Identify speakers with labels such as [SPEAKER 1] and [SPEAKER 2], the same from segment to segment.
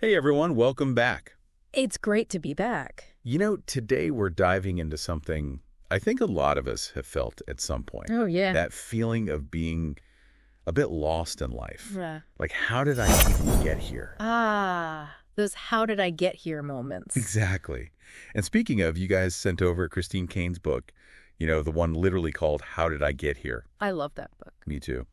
[SPEAKER 1] Hey everyone, welcome back.
[SPEAKER 2] It's great to be back.
[SPEAKER 1] Today we're diving into something I think a lot of us have felt at some point.
[SPEAKER 2] Oh, yeah.
[SPEAKER 1] That feeling of being a bit lost in life.
[SPEAKER 2] Yeah.
[SPEAKER 1] Like, how did I even get here?
[SPEAKER 2] Those how did I get here moments.
[SPEAKER 1] Exactly. And speaking of, you guys sent over Christine Caine's book, the one literally called How Did I Get Here?
[SPEAKER 2] I love that book.
[SPEAKER 1] Me too.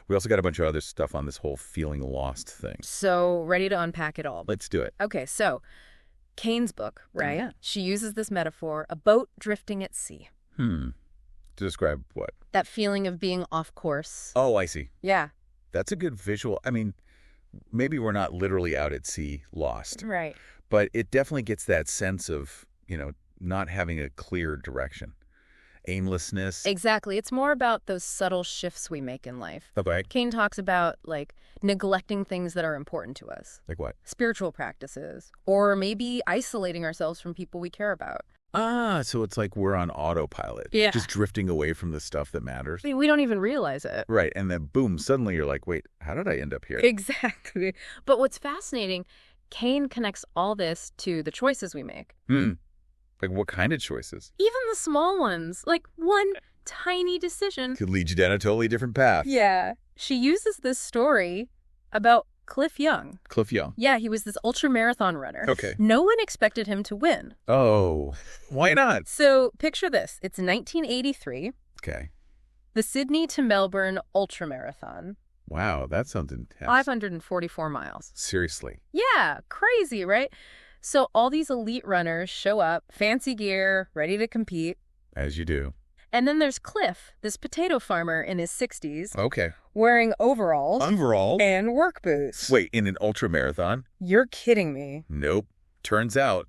[SPEAKER 1] We also got a bunch of other stuff on this whole feeling lost thing.
[SPEAKER 2] So, ready to unpack it all.
[SPEAKER 1] Let's do it.
[SPEAKER 2] Okay, so Caine's book, right?
[SPEAKER 1] Yeah.
[SPEAKER 2] She uses this metaphor, a boat drifting at sea.
[SPEAKER 1] To describe what?
[SPEAKER 2] That feeling of being off course.
[SPEAKER 1] Oh, I see.
[SPEAKER 2] Yeah.
[SPEAKER 1] That's a good visual. I mean, maybe we're not literally out at sea lost,
[SPEAKER 2] Right.
[SPEAKER 1] but it definitely gets that sense of, not having a clear direction. Aimlessness.
[SPEAKER 2] Exactly. It's more about those subtle shifts we make in life.
[SPEAKER 1] Okay.
[SPEAKER 2] Caine talks about, neglecting things that are important to us.
[SPEAKER 1] Like what?
[SPEAKER 2] Spiritual practices. Or maybe isolating ourselves from people we care about.
[SPEAKER 1] So it's like we're on autopilot.
[SPEAKER 2] Yeah.
[SPEAKER 1] Just drifting away from the stuff that matters.
[SPEAKER 2] I mean, we don't even realize it.
[SPEAKER 1] Right. And then boom, suddenly you're like, wait, how did I end up here?
[SPEAKER 2] Exactly. But what's fascinating, Caine connects all this to the choices we make.
[SPEAKER 1] Like what kind of choices?
[SPEAKER 2] Even the small ones, like one tiny decision.
[SPEAKER 1] Could lead you down a totally different path.
[SPEAKER 2] Yeah. She uses this story about Cliff Young.
[SPEAKER 1] Cliff Young.
[SPEAKER 2] Yeah, he was this ultra-marathon runner.
[SPEAKER 1] Okay.
[SPEAKER 2] No one expected him to win.
[SPEAKER 1] Oh, why not?
[SPEAKER 2] So picture this. It's 1983,
[SPEAKER 1] Okay.
[SPEAKER 2] the Sydney to Melbourne ultramarathon,
[SPEAKER 1] Wow, that sounds intense.
[SPEAKER 2] 544 miles.
[SPEAKER 1] Seriously.
[SPEAKER 2] Yeah, crazy, right? So all these elite runners show up, fancy gear, ready to compete.
[SPEAKER 1] As you do.
[SPEAKER 2] And then there's Cliff, this potato farmer in his 60s,
[SPEAKER 1] Okay.
[SPEAKER 2] wearing overalls
[SPEAKER 1] Overall.
[SPEAKER 2] and work boots.
[SPEAKER 1] Wait, in an ultra marathon?
[SPEAKER 2] You're kidding me.
[SPEAKER 1] Nope. Turns out,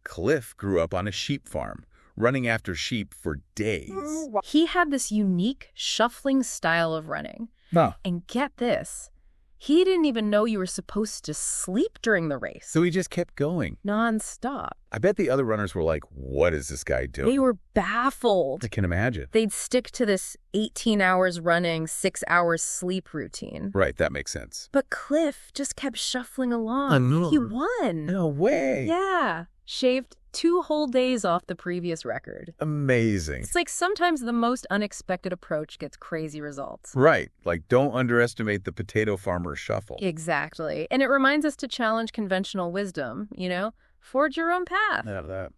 [SPEAKER 1] Cliff grew up on a sheep farm, running after sheep for days.
[SPEAKER 2] He had this unique, shuffling style of running.
[SPEAKER 1] Huh.
[SPEAKER 2] And get this, he didn't even know you were supposed to sleep during the race.
[SPEAKER 1] So he just kept going.
[SPEAKER 2] Non-stop.
[SPEAKER 1] I bet the other runners were like, what is this guy doing?
[SPEAKER 2] They were baffled.
[SPEAKER 1] I can imagine.
[SPEAKER 2] They'd stick to this 18 hours running, 6 hours sleep routine.
[SPEAKER 1] Right, that makes sense.
[SPEAKER 2] But Cliff just kept shuffling along.
[SPEAKER 1] I know.
[SPEAKER 2] He won.
[SPEAKER 1] No way.
[SPEAKER 2] Yeah. Shaved 2 whole days off the previous record.
[SPEAKER 1] Amazing.
[SPEAKER 2] It's like sometimes the most unexpected approach gets crazy results.
[SPEAKER 1] Right. Like, don't underestimate the potato farmer shuffle.
[SPEAKER 2] Exactly. And it reminds us to challenge conventional wisdom, forge your own path.
[SPEAKER 1] Yeah, that.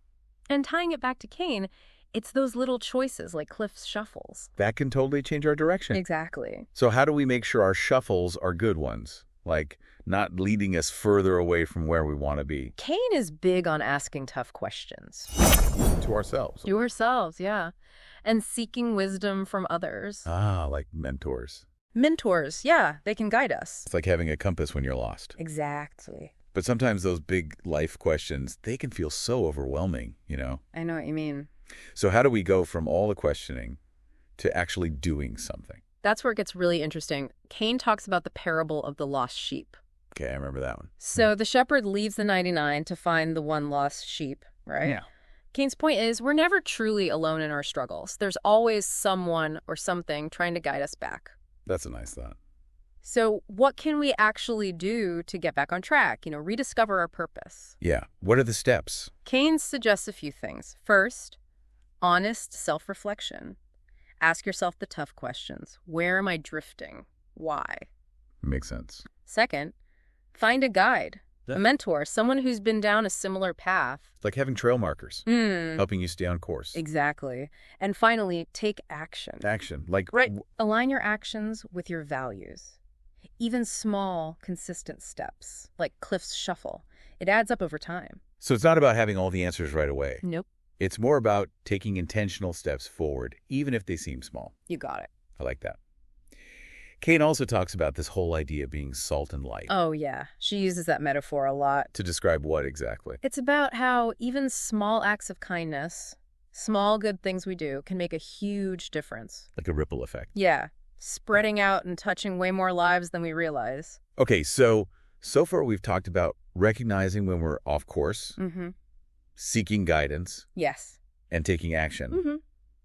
[SPEAKER 2] And tying it back to Caine, it's those little choices like Cliff's shuffles.
[SPEAKER 1] That can totally change our direction.
[SPEAKER 2] Exactly.
[SPEAKER 1] So how do we make sure our shuffles are good ones? Like, not leading us further away from where we want to be.
[SPEAKER 2] Caine is big on asking tough questions.
[SPEAKER 1] To ourselves.
[SPEAKER 2] To ourselves, yeah. And seeking wisdom from others.
[SPEAKER 1] Like mentors.
[SPEAKER 2] Mentors, yeah, they can guide us.
[SPEAKER 1] It's like having a compass when you're lost.
[SPEAKER 2] Exactly.
[SPEAKER 1] But sometimes those big life questions, they can feel so overwhelming,
[SPEAKER 2] I know what you mean.
[SPEAKER 1] So how do we go from all the questioning to actually doing something?
[SPEAKER 2] That's where it gets really interesting. Caine talks about the parable of the lost sheep.
[SPEAKER 1] Okay, I remember that one.
[SPEAKER 2] So the shepherd leaves the 99 to find the one lost sheep, right?
[SPEAKER 1] Yeah.
[SPEAKER 2] Caine's point is we're never truly alone in our struggles. There's always someone or something trying to guide us back.
[SPEAKER 1] That's a nice thought.
[SPEAKER 2] So what can we actually do to get back on track, rediscover our purpose?
[SPEAKER 1] Yeah. What are the steps?
[SPEAKER 2] Caine suggests a few things. First, honest self-reflection. Ask yourself the tough questions. Where am I drifting? Why?
[SPEAKER 1] Makes sense.
[SPEAKER 2] Second, find a guide, a mentor, someone who's been down a similar path.
[SPEAKER 1] It's like having trail markers, helping you stay on course.
[SPEAKER 2] Exactly. And finally, take action.
[SPEAKER 1] Action. Like,
[SPEAKER 2] Right. Align your actions with your values. Even small, consistent steps, like Cliff's shuffle, it adds up over time.
[SPEAKER 1] So it's not about having all the answers right away.
[SPEAKER 2] Nope.
[SPEAKER 1] It's more about taking intentional steps forward, even if they seem small.
[SPEAKER 2] You got it.
[SPEAKER 1] I like that. Caine also talks about this whole idea of being salt and light.
[SPEAKER 2] Oh, yeah. She uses that metaphor a lot.
[SPEAKER 1] To describe what exactly?
[SPEAKER 2] It's about how even small acts of kindness, small good things we do, can make a huge difference.
[SPEAKER 1] Like a ripple effect.
[SPEAKER 2] Yeah. Spreading out and touching way more lives than we realize.
[SPEAKER 1] Okay, so far we've talked about recognizing when we're off course,
[SPEAKER 2] Mm-hmm.
[SPEAKER 1] seeking guidance,
[SPEAKER 2] Yes.
[SPEAKER 1] and taking action.
[SPEAKER 2] Mm-hmm.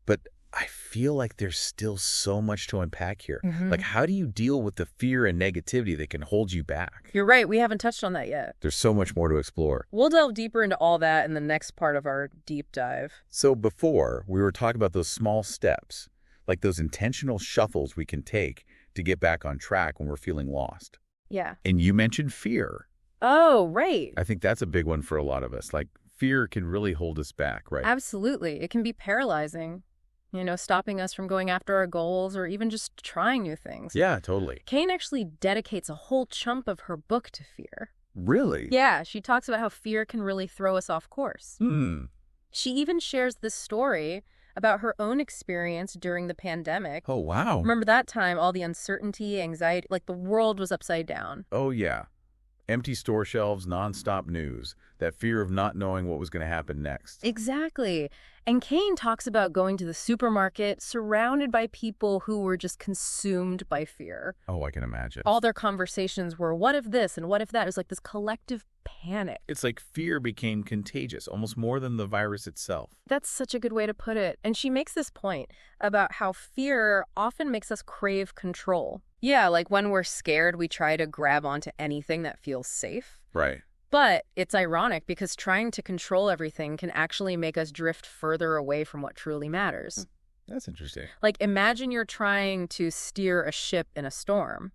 [SPEAKER 1] But I feel like there's still so much to unpack here.
[SPEAKER 2] Hmm.
[SPEAKER 1] Like, how do you deal with the fear and negativity that can hold you back?
[SPEAKER 2] You're right. We haven't touched on that yet.
[SPEAKER 1] There's so much more to explore.
[SPEAKER 2] We'll delve deeper into all that in the next part of our deep dive.
[SPEAKER 1] So before, we were talking about those small steps, like those intentional shuffles we can take to get back on track when we're feeling lost.
[SPEAKER 2] Yeah.
[SPEAKER 1] And you mentioned fear.
[SPEAKER 2] Oh, right.
[SPEAKER 1] I think that's a big one for a lot of us. Like, fear can really hold us back, right?
[SPEAKER 2] Absolutely. It can be paralyzing, stopping us from going after our goals or even just trying new things.
[SPEAKER 1] Yeah, totally.
[SPEAKER 2] Caine actually dedicates a whole chunk of her book to fear.
[SPEAKER 1] Really?
[SPEAKER 2] Yeah, she talks about how fear can really throw us off course.
[SPEAKER 1] Hmm.
[SPEAKER 2] She even shares this story about her own experience during the pandemic.
[SPEAKER 1] Oh, wow.
[SPEAKER 2] Remember that time, all the uncertainty, anxiety, like the world was upside down.
[SPEAKER 1] Oh, yeah. Empty store shelves, nonstop news. That fear of not knowing what was going to happen next.
[SPEAKER 2] Exactly. And Caine talks about going to the supermarket surrounded by people who were just consumed by fear.
[SPEAKER 1] Oh, I can imagine.
[SPEAKER 2] All their conversations were, what if this and what if that? It was like this collective panic.
[SPEAKER 1] It's like fear became contagious, almost more than the virus itself.
[SPEAKER 2] That's such a good way to put it. And she makes this point about how fear often makes us crave control. Yeah, like when we're scared, we try to grab onto anything that feels safe.
[SPEAKER 1] Right.
[SPEAKER 2] But it's ironic because trying to control everything can actually make us drift further away from what truly matters.
[SPEAKER 1] That's interesting.
[SPEAKER 2] Like, imagine you're trying to steer a ship in a storm,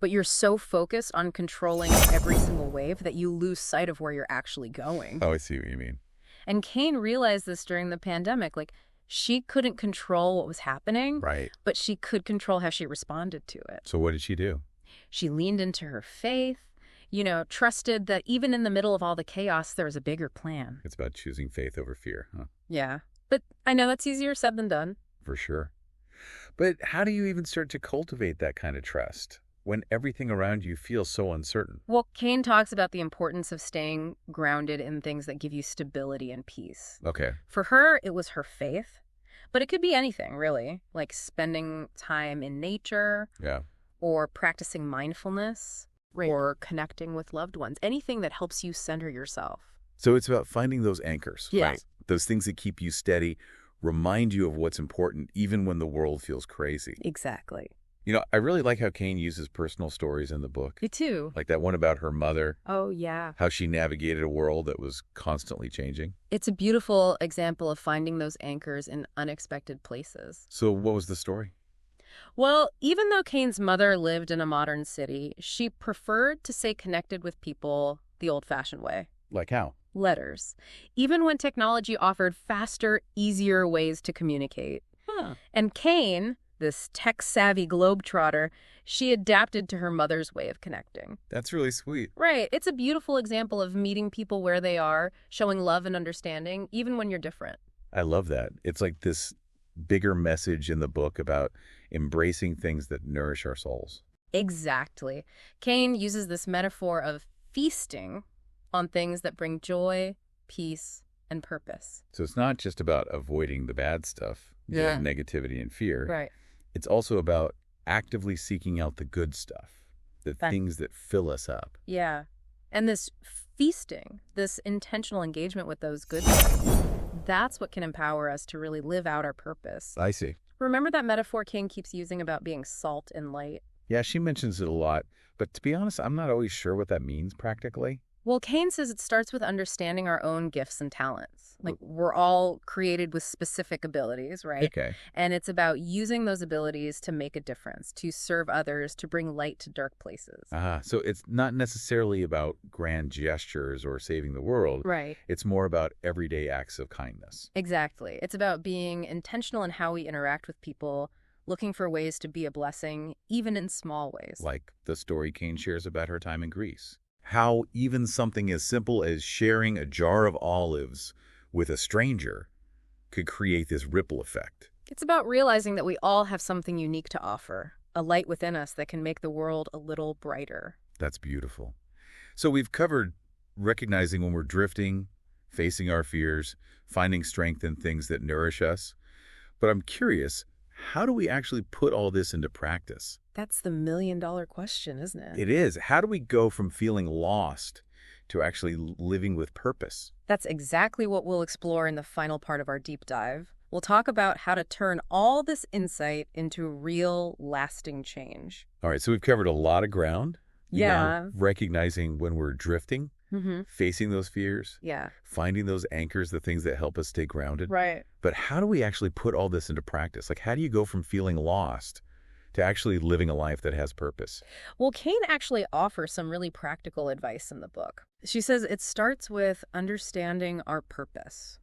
[SPEAKER 2] but you're so focused on controlling every single wave that you lose sight of where you're actually going.
[SPEAKER 1] Oh, I see what you mean.
[SPEAKER 2] And Caine realized this during the pandemic. Like, she couldn't control what was happening,
[SPEAKER 1] Right.
[SPEAKER 2] but she could control how she responded to it.
[SPEAKER 1] So what did she do?
[SPEAKER 2] She leaned into her faith, trusted that even in the middle of all the chaos, there was a bigger plan.
[SPEAKER 1] It's about choosing faith over fear, huh?
[SPEAKER 2] Yeah. But I know that's easier said than done.
[SPEAKER 1] For sure. But how do you even start to cultivate that kind of trust when everything around you feels so uncertain?
[SPEAKER 2] Well, Caine talks about the importance of staying grounded in things that give you stability and peace.
[SPEAKER 1] Okay.
[SPEAKER 2] For her, it was her faith, but it could be anything, really, like spending time in nature
[SPEAKER 1] Yeah.
[SPEAKER 2] or practicing mindfulness.
[SPEAKER 1] Right.
[SPEAKER 2] Or connecting with loved ones. Anything that helps you center yourself.
[SPEAKER 1] So it's about finding those anchors,
[SPEAKER 2] Yes.
[SPEAKER 1] right? Those things that keep you steady, remind you of what's important, even when the world feels crazy.
[SPEAKER 2] Exactly.
[SPEAKER 1] I really like how Caine uses personal stories in the book.
[SPEAKER 2] Me too.
[SPEAKER 1] Like that one about her mother,
[SPEAKER 2] Oh, yeah.
[SPEAKER 1] how she navigated a world that was constantly changing.
[SPEAKER 2] It's a beautiful example of finding those anchors in unexpected places.
[SPEAKER 1] So what was the story?
[SPEAKER 2] Well, even though Caine's mother lived in a modern city, she preferred to stay connected with people the old-fashioned way.
[SPEAKER 1] Like how?
[SPEAKER 2] Letters. Even when technology offered faster, easier ways to communicate.
[SPEAKER 1] Huh.
[SPEAKER 2] And Caine, this tech-savvy globetrotter, she adapted to her mother's way of connecting.
[SPEAKER 1] That's really sweet.
[SPEAKER 2] Right. It's a beautiful example of meeting people where they are, showing love and understanding, even when you're different.
[SPEAKER 1] I love that. It's like this bigger message in the book about embracing things that nourish our souls.
[SPEAKER 2] Exactly. Caine uses this metaphor of feasting on things that bring joy, peace, and purpose.
[SPEAKER 1] So it's not just about avoiding the bad stuff, the
[SPEAKER 2] Yeah.
[SPEAKER 1] negativity and fear.
[SPEAKER 2] Right.
[SPEAKER 1] It's also about actively seeking out the good stuff, the
[SPEAKER 2] Fun.
[SPEAKER 1] things that fill us up.
[SPEAKER 2] Yeah. And this feasting, this intentional engagement with those good things, that's what can empower us to really live out our purpose.
[SPEAKER 1] I see.
[SPEAKER 2] Remember that metaphor Caine keeps using about being salt and light?
[SPEAKER 1] Yeah, she mentions it a lot, but to be honest, I'm not always sure what that means practically.
[SPEAKER 2] Well, Caine says it starts with understanding our own gifts and talents. Like, we're all created with specific abilities, right?
[SPEAKER 1] Okay.
[SPEAKER 2] And it's about using those abilities to make a difference, to serve others, to bring light to dark places.
[SPEAKER 1] So it's not necessarily about grand gestures or saving the world.
[SPEAKER 2] Right.
[SPEAKER 1] It's more about everyday acts of kindness.
[SPEAKER 2] Exactly. It's about being intentional in how we interact with people, looking for ways to be a blessing, even in small ways.
[SPEAKER 1] Like the story Caine shares about her time in Greece. How even something as simple as sharing a jar of olives with a stranger could create this ripple effect.
[SPEAKER 2] It's about realizing that we all have something unique to offer, a light within us that can make the world a little brighter.
[SPEAKER 1] That's beautiful. So we've covered recognizing when we're drifting, facing our fears, finding strength in things that nourish us. But I'm curious, how do we actually put all this into practice?
[SPEAKER 2] That's the million-dollar question, isn't it?
[SPEAKER 1] It is. How do we go from feeling lost to actually living with purpose?
[SPEAKER 2] That's exactly what we'll explore in the final part of our deep dive. We'll talk about how to turn all this insight into real, lasting change.
[SPEAKER 1] All right, so we've covered a lot of ground.
[SPEAKER 2] Yeah.
[SPEAKER 1] Recognizing when we're drifting, facing those fears,
[SPEAKER 2] Yeah.
[SPEAKER 1] finding those anchors, the things that help us stay grounded.
[SPEAKER 2] Right.
[SPEAKER 1] But how do we actually put all this into practice? Like, how do you go from feeling lost to actually living a life that has purpose?
[SPEAKER 2] Well, Caine actually offers some really practical advice in the book. She says it starts with understanding our purpose.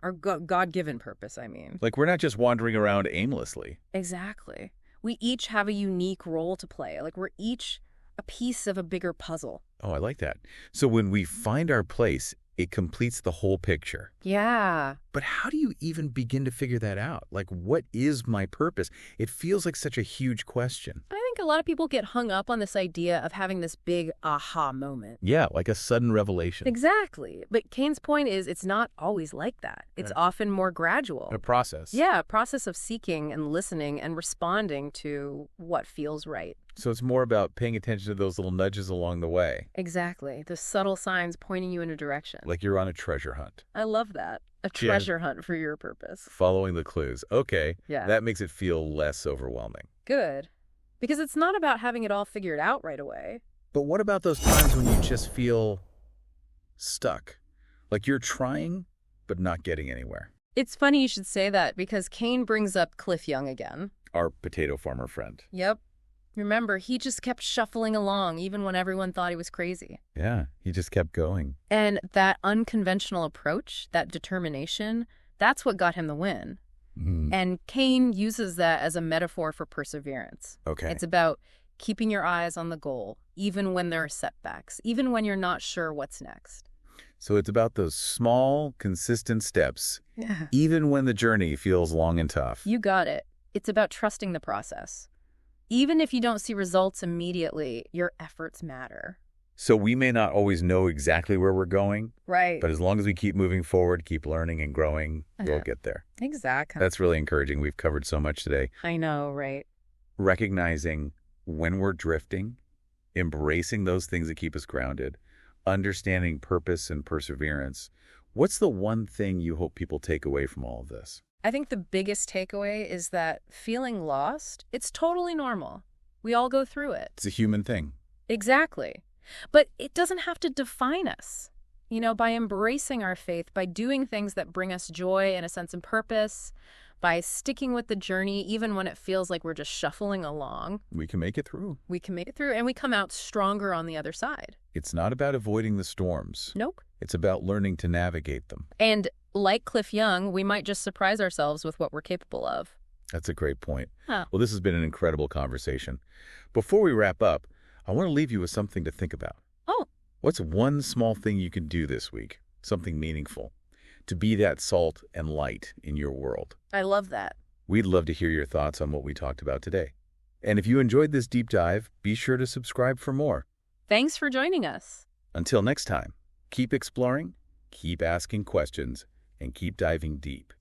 [SPEAKER 2] Our God-given purpose, I mean.
[SPEAKER 1] Like, we're not just wandering around aimlessly.
[SPEAKER 2] Exactly. We each have a unique role to play. Like, we're each a piece of a bigger puzzle.
[SPEAKER 1] Oh, I like that. So when we find our place, it completes the whole picture.
[SPEAKER 2] Yeah.
[SPEAKER 1] But how do you even begin to figure that out? Like, what is my purpose? It feels like such a huge question.
[SPEAKER 2] I think a lot of people get hung up on this idea of having this big aha moment.
[SPEAKER 1] Yeah, like a sudden revelation.
[SPEAKER 2] Exactly. But Caine's point is it's not always like that. It's often more gradual.
[SPEAKER 1] A process.
[SPEAKER 2] Yeah, a process of seeking and listening and responding to what feels right.
[SPEAKER 1] So it's more about paying attention to those little nudges along the way.
[SPEAKER 2] Exactly. The subtle signs pointing you in a direction.
[SPEAKER 1] Like you're on a treasure hunt.
[SPEAKER 2] I love that. A treasure hunt for your purpose.
[SPEAKER 1] Following the clues. Okay.
[SPEAKER 2] Yeah.
[SPEAKER 1] That makes it feel less overwhelming.
[SPEAKER 2] Good. Because it's not about having it all figured out right away.
[SPEAKER 1] But what about those times when you just feel stuck? Like you're trying, but not getting anywhere.
[SPEAKER 2] It's funny you should say that because Caine brings up Cliff Young again.
[SPEAKER 1] Our potato farmer friend.
[SPEAKER 2] Yep. Remember, he just kept shuffling along even when everyone thought he was crazy.
[SPEAKER 1] Yeah, he just kept going.
[SPEAKER 2] And that unconventional approach, that determination, that's what got him the win. And Caine uses that as a metaphor for perseverance.
[SPEAKER 1] Okay.
[SPEAKER 2] It's about keeping your eyes on the goal, even when there are setbacks, even when you're not sure what's next.
[SPEAKER 1] So it's about those small, consistent steps, even when the journey feels long and tough.
[SPEAKER 2] You got it. It's about trusting the process. Even if you don't see results immediately, your efforts matter.
[SPEAKER 1] So we may not always know exactly where we're going,
[SPEAKER 2] Right.
[SPEAKER 1] but as long as we keep moving forward, keep learning and growing, we'll get there.
[SPEAKER 2] Exactly.
[SPEAKER 1] That's really encouraging. We've covered so much today.
[SPEAKER 2] I know, right?
[SPEAKER 1] Recognizing when we're drifting, embracing those things that keep us grounded, understanding purpose and perseverance. What's the one thing you hope people take away from all of this?
[SPEAKER 2] I think the biggest takeaway is that feeling lost, it's totally normal. We all go through it.
[SPEAKER 1] It's a human thing.
[SPEAKER 2] Exactly. But it doesn't have to define us. You know, by embracing our faith, by doing things that bring us joy and a sense of purpose, by sticking with the journey, even when it feels like we're just shuffling along,
[SPEAKER 1] We can make it through.
[SPEAKER 2] we can make it through and we come out stronger on the other side.
[SPEAKER 1] It's not about avoiding the storms.
[SPEAKER 2] Nope.
[SPEAKER 1] It's about learning to navigate them.
[SPEAKER 2] And like Cliff Young, we might just surprise ourselves with what we're capable of.
[SPEAKER 1] That's a great point.
[SPEAKER 2] Huh.
[SPEAKER 1] Well, this has been an incredible conversation. Before we wrap up, I want to leave you with something to think about.
[SPEAKER 2] Oh.
[SPEAKER 1] What's one small thing you can do this week, something meaningful, to be that salt and light in your world?
[SPEAKER 2] I love that.
[SPEAKER 1] We'd love to hear your thoughts on what we talked about today. And if you enjoyed this deep dive, be sure to subscribe for more.
[SPEAKER 2] Thanks for joining us.
[SPEAKER 1] Until next time, keep exploring, keep asking questions, and keep diving deep.